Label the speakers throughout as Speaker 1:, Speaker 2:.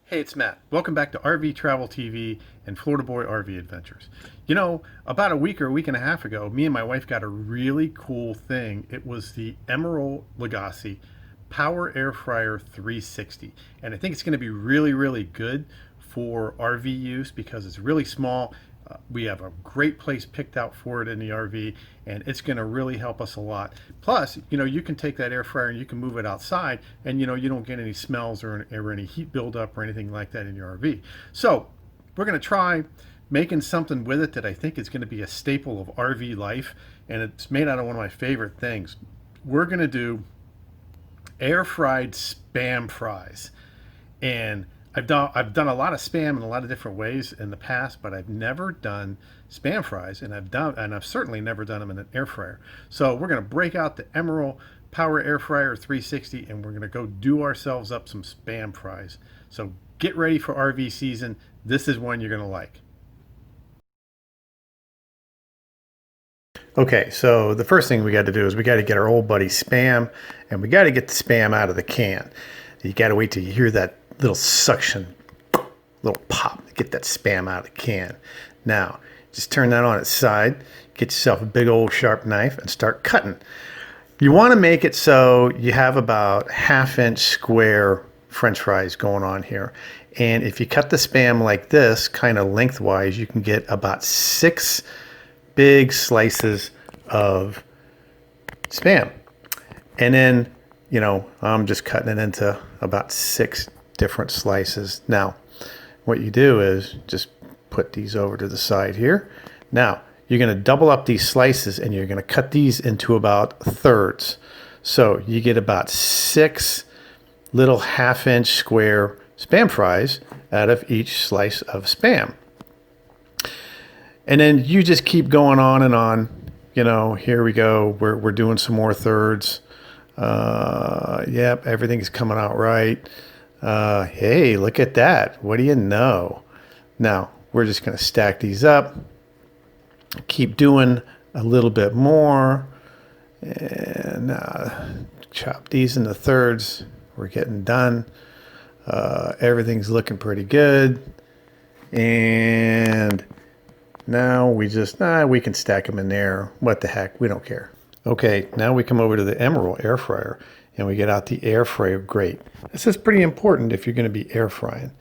Speaker 1: Hey, it's Matt. Welcome back to RV Travel TV and Florida Boy RV Adventures. You know, about a week or a week and a half ago, me and my wife got a really cool thing. It was the Emeril Power Air Fryer 360. And I think it's going to be really, really good for RV use because it's really small. We have a great place picked out for it in the RV, and it's going to really help us a lot. Plus, you can take that air fryer and you can move it outside, and you don't get any smells or any heat buildup or anything like that in your RV. So we're going to try making something with it that I think is going to be a staple of RV life, and it's made out of one of my favorite things. We're going to do air fried Spam fries. And I've done a lot of Spam in a lot of different ways in the past, but I've never done Spam fries, and I've certainly never done them in an air fryer. So we're going to break out the Emeril Power Air Fryer 360, and we're going to go do ourselves up some Spam fries. So get ready for RV season. This is one you're going to like. Okay, so the first thing we got to do is we got to get our old buddy Spam, and we got to get the Spam out of the can. You got to wait till you hear that little suction, little pop, get that Spam out of the can. Now, just turn that on its side, get yourself a big old sharp knife and start cutting. You want to make it so you have about 1/2 inch square French fries going on here. And if you cut the Spam like this, kind of lengthwise, you can get about 6 big slices of Spam. And then, I'm just cutting it into about 6 different slices. Now, what you do is just put these over to the side here. Now, you're going to double up these slices and you're going to cut these into about thirds. So you get about 6 little 1/2 inch square Spam fries out of each slice of Spam. And then you just keep going on and on. Here we go. We're doing some more thirds. Yep, everything's coming out right. Hey, look at that. What do you know? Now, we're just going to stack these up. Keep doing a little bit more. And chop these into thirds. We're getting done. Everything's looking pretty good. And now we can stack them in there. What the heck? We don't care. Okay, now we come over to the Emeril air fryer and we get out the air fryer grate. This is pretty important if you're going to be air frying.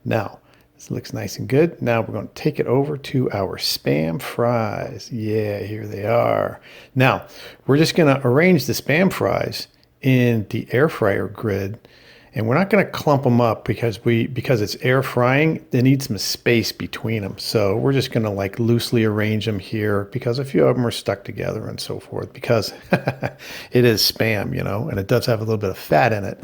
Speaker 1: Now, this looks nice and good. Now we're going to take it over to our Spam fries. Yeah, here they are. Now, we're just going to arrange the Spam fries in the air fryer grid. And we're not going to clump them up because it's air frying. They need some space between them. So we're just going to loosely arrange them here because a few of them are stuck together and so forth because it is Spam, and it does have a little bit of fat in it.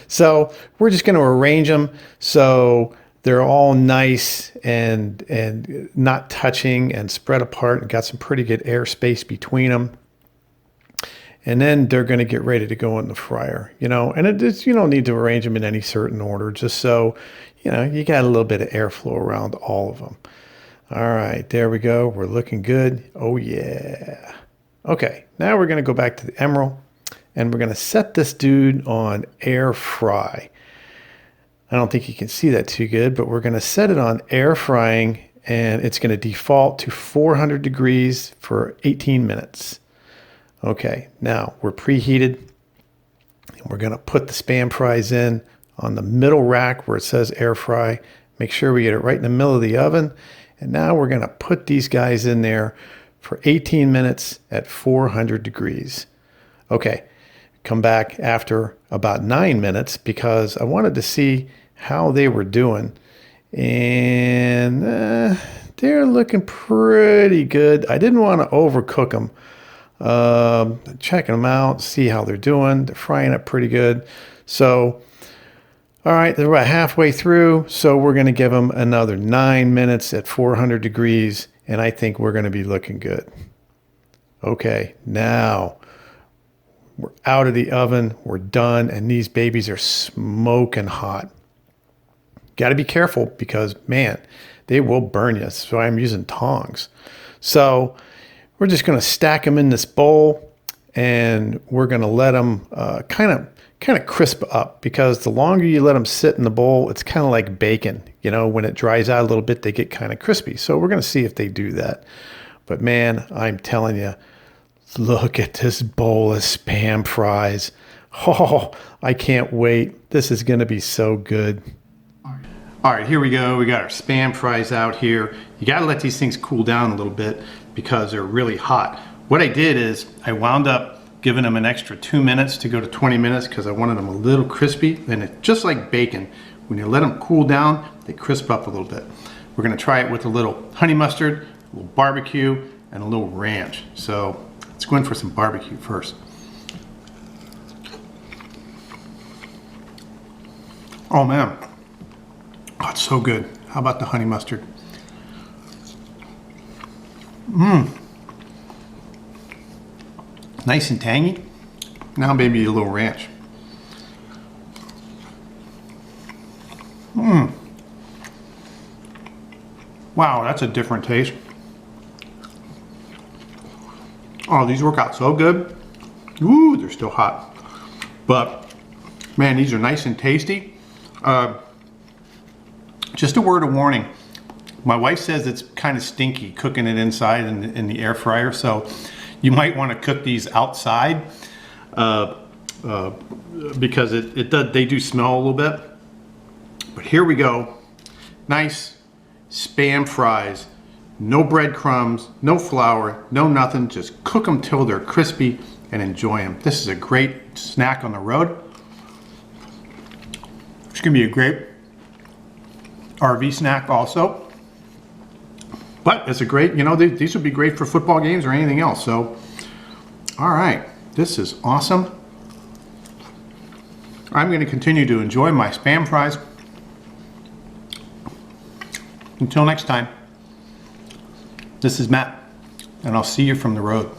Speaker 1: So we're just going to arrange them so they're all nice and not touching and spread apart and got some pretty good air space between them. And then they're going to get ready to go in the fryer, and you don't need to arrange them in any certain order, just so, you got a little bit of airflow around all of them. All right, there we go. We're looking good. Oh, yeah. Okay, now we're going to go back to the Emeril, and we're going to set this dude on air fry. I don't think you can see that too good, but we're going to set it on air frying, and it's going to default to 400 degrees for 18 minutes. Okay, now we're preheated and we're going to put the Spam fries in on the middle rack where it says air fry. Make sure we get it right in the middle of the oven. And now we're going to put these guys in there for 18 minutes at 400 degrees. Okay, come back after about 9 minutes because I wanted to see how they were doing. And they're looking pretty good. I didn't want to overcook them. Checking them out, see how they're doing. They're frying up pretty good. So, all right, they're about halfway through. So we're going to give them another 9 minutes at 400 degrees. And I think we're going to be looking good. Okay, now we're out of the oven. We're done. And these babies are smoking hot. Got to be careful because, man, they will burn you. So I'm using tongs. So we're just going to stack them in this bowl and we're going to let them kind of crisp up, because the longer you let them sit in the bowl, it's kind of like bacon. You know, when it dries out a little bit, they get kind of crispy. So we're going to see if they do that. But man, I'm telling you, look at this bowl of Spam fries. Oh, I can't wait. This is going to be so good. All right, here we go. We got our Spam fries out here. You got to let these things cool down a little bit because they're really hot. What I did is I wound up giving them an extra 2 minutes to go to 20 minutes because I wanted them a little crispy. And it's just like bacon. When you let them cool down, they crisp up a little bit. We're going to try it with a little honey mustard, a little barbecue, and a little ranch. So let's go in for some barbecue first. Oh man, oh, it's so good. How about the honey mustard? Nice and tangy. Now maybe a little ranch. Wow, that's a different taste. Oh, these work out so good. Ooh, they're still hot. But man, these are nice and tasty. Just a word of warning. My wife says it's kind of stinky cooking it inside in the air fryer, so you might want to cook these outside because they do smell a little bit. But here we go. Nice Spam fries. No breadcrumbs, no flour, no nothing. Just cook them till they're crispy and enjoy them. This is a great snack on the road. It's gonna be a great RV snack also. But it's a great, you know, these would be great for football games or anything else. So, all right, this is awesome. I'm going to continue to enjoy my Spam fries. Until next time, this is Matt, and I'll see you from the road.